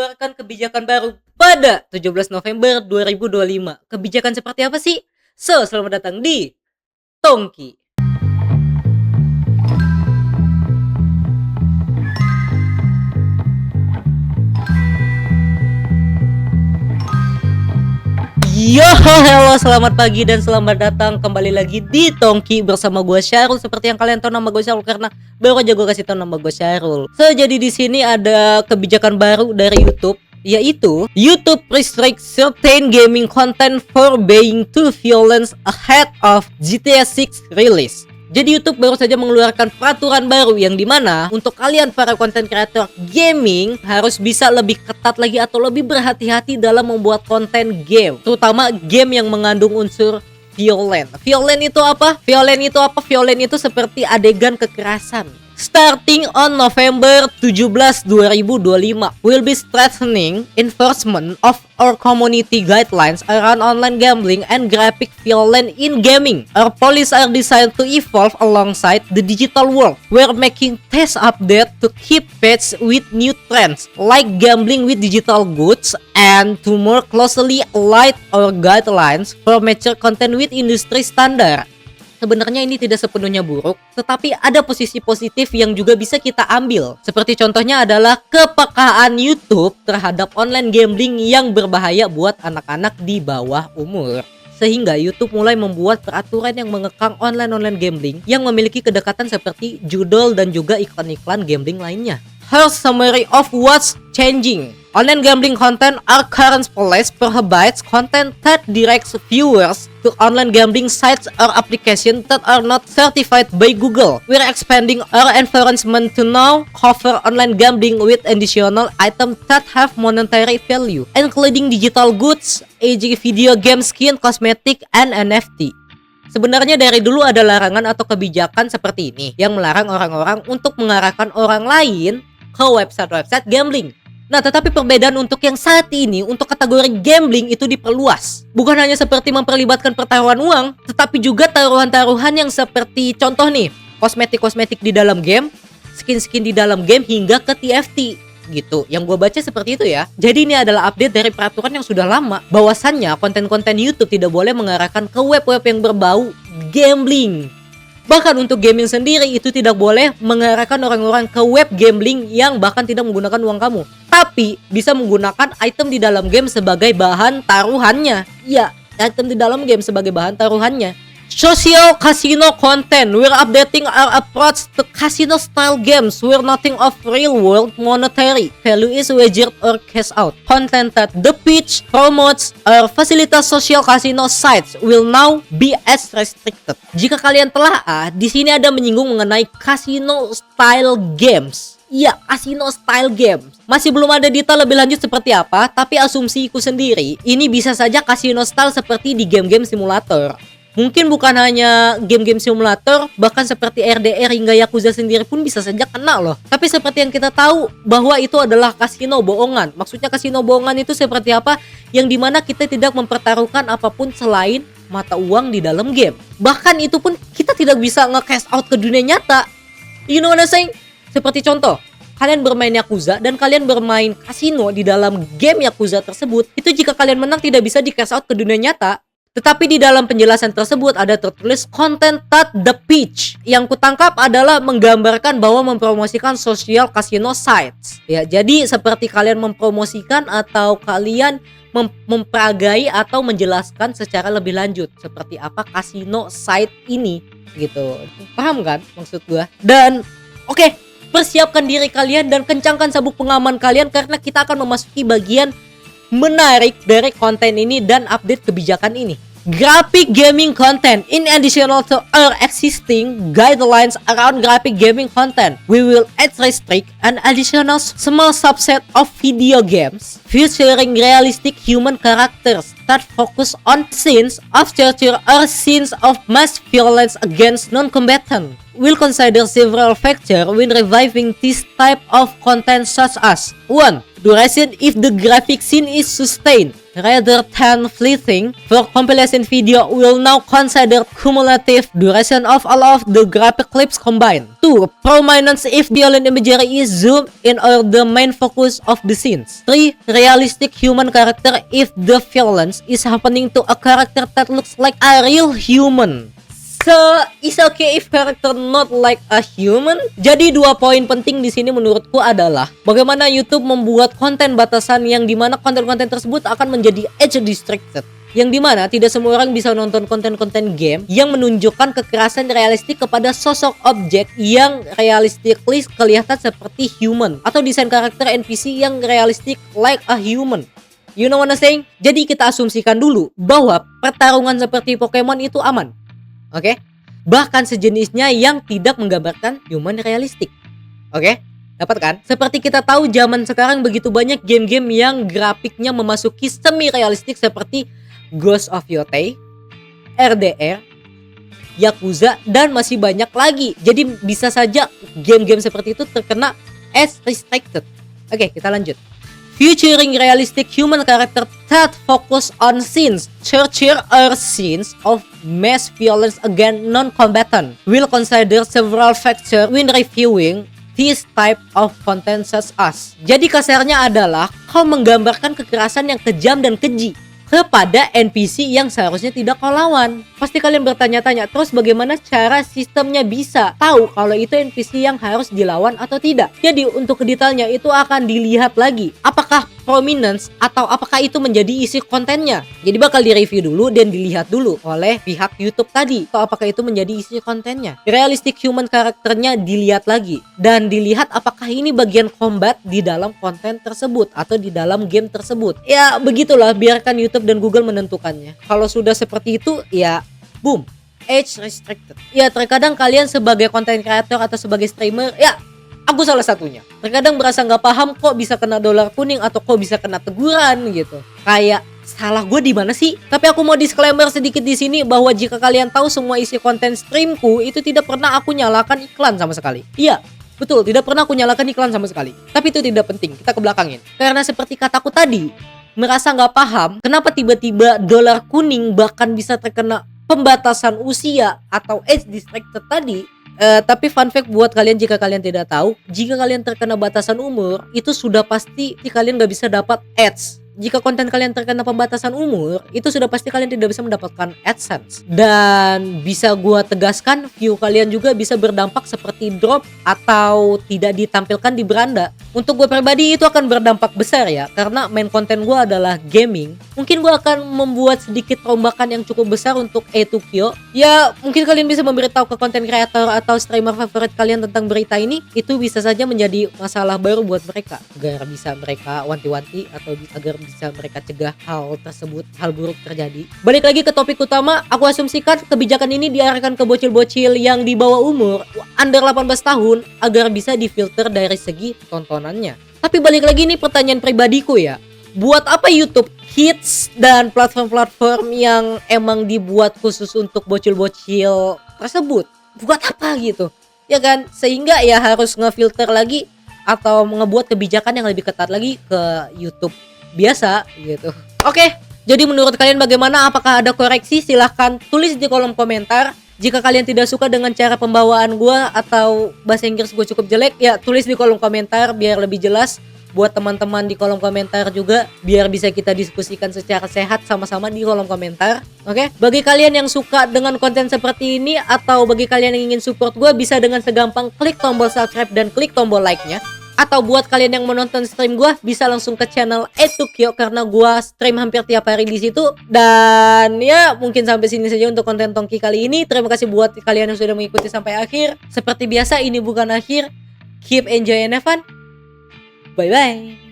mengeluarkan kebijakan baru pada 17 November 2025. Kebijakan seperti apa sih? So, selamat datang di Tongki. Yo, hello, selamat pagi dan selamat datang kembali lagi di Tongki bersama gue Syahrul. Seperti yang kalian tahu nama gue Syahrul karena baru aja gue kasih tahu nama gue Syahrul. So, jadi di sini ada kebijakan baru dari YouTube, yaitu YouTube restrict certain gaming content for being too violent ahead of GTA 6 release. Jadi YouTube baru saja mengeluarkan peraturan baru yang dimana untuk kalian para konten kreator gaming harus bisa lebih ketat lagi atau lebih berhati-hati dalam membuat konten game, terutama game yang mengandung unsur violent. Violent itu apa? Violent itu seperti adegan kekerasan. Starting on November 17, 2025, we'll be strengthening enforcement of our community guidelines around online gambling and graphic violence in gaming. Our policies are designed to evolve alongside the digital world. We're making test updates to keep pace with new trends like gambling with digital goods and to more closely align our guidelines for mature content with industry standard. Sebenarnya ini tidak sepenuhnya buruk, tetapi ada posisi positif yang juga bisa kita ambil. Seperti contohnya adalah kepekaan YouTube terhadap online gambling yang berbahaya buat anak-anak di bawah umur. Sehingga YouTube mulai membuat peraturan yang mengekang online gambling yang memiliki kedekatan seperti judul dan juga iklan-iklan gambling lainnya. Here's summary of what's changing. Online gambling content are current policy prohibits content that directs viewers to online gambling sites or applications that are not certified by Google. We're expanding our enforcement to now cover online gambling with additional items that have monetary value, including digital goods, video game skin, cosmetic, and NFT. Sebenarnya dari dulu ada larangan atau kebijakan seperti ini yang melarang orang-orang untuk mengarahkan orang lain ke website-website gambling. Nah, tetapi perbedaan untuk yang saat ini untuk kategori gambling itu diperluas. Bukan hanya seperti memperlibatkan pertaruhan uang, tetapi juga taruhan-taruhan yang seperti contoh nih, kosmetik-kosmetik di dalam game, skin-skin di dalam game hingga ke TFT gitu. Yang gue baca seperti itu ya. Jadi ini adalah update dari peraturan yang sudah lama, bahwasannya konten-konten YouTube tidak boleh mengarahkan ke web-web yang berbau gambling. Bahkan untuk gaming sendiri itu tidak boleh mengarahkan orang-orang ke web gambling yang bahkan tidak menggunakan uang kamu, tapi bisa menggunakan item di dalam game sebagai bahan taruhannya. Ya, item di dalam game sebagai bahan taruhannya. Social casino content. We're updating our approach to casino style games where nothing of real world monetary value is wagered or cash out. Content that the pitch, promotes, or facilitate social casino sites will now be as restricted. Jika kalian telah di sini ada menyinggung mengenai casino style games. Ya, casino style games. Masih belum ada detail lebih lanjut seperti apa, tapi asumsiku sendiri, ini bisa saja casino style seperti di game-game simulator. Mungkin bukan hanya game-game simulator, bahkan seperti RDR hingga Yakuza sendiri pun bisa saja kena loh. Tapi seperti yang kita tahu bahwa itu adalah kasino bohongan. Maksudnya kasino bohongan itu seperti apa? Yang dimana kita tidak mempertaruhkan apapun selain mata uang di dalam game. Bahkan itu pun kita tidak bisa nge-cash out ke dunia nyata. You know what I'm saying? Seperti contoh, kalian bermain Yakuza dan kalian bermain kasino di dalam game Yakuza tersebut. Itu jika kalian menang tidak bisa di-cash out ke dunia nyata. Tetapi di dalam penjelasan tersebut ada tertulis content that the pitch. Yang kutangkap adalah menggambarkan bahwa mempromosikan social casino sites. Ya, jadi seperti kalian mempromosikan atau kalian memperagai atau menjelaskan secara lebih lanjut seperti apa casino site ini gitu. Paham kan maksud gua? Dan oke, persiapkan diri kalian dan kencangkan sabuk pengaman kalian karena kita akan memasuki bagian menarik dari konten ini dan update kebijakan ini. Graphic gaming content. In additional to our existing guidelines around graphic gaming content, we will restrict an additional small subset of video games featuring realistic human characters that focus on scenes of torture or scenes of mass violence against non-combatants. We'll consider several factors when reviving this type of content such as 1. Duration if the graphic scene is sustained. rather than fleeting. For compilation video, we'll now consider cumulative duration of all of the graphic clips combined. 2. Prominence if violent imagery is zoomed in or the main focus of the scenes. 3. Realistic human character if the violence is happening to a character that looks like a real human. So, it's okay if character not like a human. Jadi 2 poin penting di sini menurutku adalah bagaimana YouTube membuat konten batasan yang dimana konten-konten tersebut akan menjadi age restricted. Yang dimana tidak semua orang bisa nonton konten-konten game yang menunjukkan kekerasan realistik kepada sosok objek yang realistically kelihatan seperti human, atau desain karakter NPC yang realistik like a human. You know what I'm saying? Jadi kita asumsikan dulu bahwa pertarungan seperti Pokemon itu aman. Oke, bahkan sejenisnya yang tidak menggambarkan human realistik. Oke, dapat kan? Seperti kita tahu zaman sekarang begitu banyak game-game yang grafiknya memasuki semi realistik seperti Ghost of Yotei, RDR, Yakuza, dan masih banyak lagi. Jadi bisa saja game-game seperti itu terkena as restricted. Oke, kita lanjut. Featuring realistic human character that focus on scenes, torture or scenes of mass violence against non-combatant. We'll consider several factors when reviewing this type of content such as. Jadi kasarnya adalah kau menggambarkan kekerasan yang kejam dan keji kepada NPC yang seharusnya tidak kau lawan. Pasti kalian bertanya-tanya, terus bagaimana cara sistemnya bisa tahu kalau itu NPC yang harus dilawan atau tidak? Jadi untuk detailnya itu akan dilihat lagi, apakah prominence atau apakah itu menjadi isi kontennya. Jadi bakal direview dulu dan dilihat dulu oleh pihak YouTube tadi, atau apakah itu menjadi isi kontennya. Realistic human karakternya dilihat lagi dan dilihat apakah ini bagian combat di dalam konten tersebut atau di dalam game tersebut. Ya begitulah, biarkan YouTube dan Google menentukannya. Kalau sudah seperti itu, ya boom, age restricted. Ya terkadang kalian sebagai content creator atau sebagai streamer, ya aku salah satunya, terkadang berasa nggak paham kok bisa kena dolar kuning atau kok bisa kena teguran gitu. Kayak salah gue di mana sih? Tapi aku mau disclaimer sedikit di sini bahwa jika kalian tahu semua isi konten streamku itu tidak pernah aku nyalakan iklan sama sekali. Iya, betul, tidak pernah aku nyalakan iklan sama sekali. Tapi itu tidak penting, kita kebelakangin. Karena seperti kataku tadi, merasa nggak paham kenapa tiba-tiba dolar kuning bahkan bisa terkena pembatasan usia atau age restricted tadi. Tapi fun fact buat kalian, jika kalian tidak tahu, jika kalian terkena batasan umur, itu sudah pasti kalian gak bisa dapat ads. Jika konten kalian terkena pembatasan umur, itu sudah pasti kalian tidak bisa mendapatkan AdSense. Dan bisa gua tegaskan, view kalian juga bisa berdampak seperti drop atau tidak ditampilkan di beranda. Untuk gue pribadi itu akan berdampak besar ya, karena main konten gue adalah gaming. Mungkin gue akan membuat sedikit rombakan yang cukup besar untuk Tokyo. Ya mungkin kalian bisa memberitahu ke konten kreator atau streamer favorit kalian tentang berita ini. Itu bisa saja menjadi masalah baru buat mereka, agar bisa mereka wanti-wanti atau agar bisa mereka cegah hal tersebut, hal buruk terjadi. Balik lagi ke topik utama, aku asumsikan kebijakan ini diarahkan ke bocil-bocil yang di bawah umur under 18 tahun agar bisa difilter dari segi tontonannya. Tapi balik lagi nih pertanyaan pribadiku ya, buat apa YouTube Kids dan platform-platform yang emang dibuat khusus untuk bocil-bocil tersebut? Buat apa gitu? Ya kan, sehingga ya harus ngefilter lagi atau ngebuat kebijakan yang lebih ketat lagi ke YouTube biasa gitu. Oke, jadi menurut kalian bagaimana? Apakah ada koreksi? Silahkan tulis di kolom komentar. Jika kalian tidak suka dengan cara pembawaan gue atau bahasa Inggris gue cukup jelek, ya tulis di kolom komentar biar lebih jelas. Buat teman-teman di kolom komentar juga, biar bisa kita diskusikan secara sehat sama-sama di kolom komentar. Oke, bagi kalian yang suka dengan konten seperti ini atau bagi kalian yang ingin support gue, bisa dengan segampang klik tombol subscribe dan klik tombol like-nya. Atau buat kalian yang menonton stream gue, bisa langsung ke channel Tokyo karena gue stream hampir tiap hari di situ. Dan ya mungkin sampai sini saja untuk konten Tongki kali ini. Terima kasih buat kalian yang sudah mengikuti sampai akhir. Seperti biasa, ini bukan akhir. Keep enjoy and have fun. Bye bye.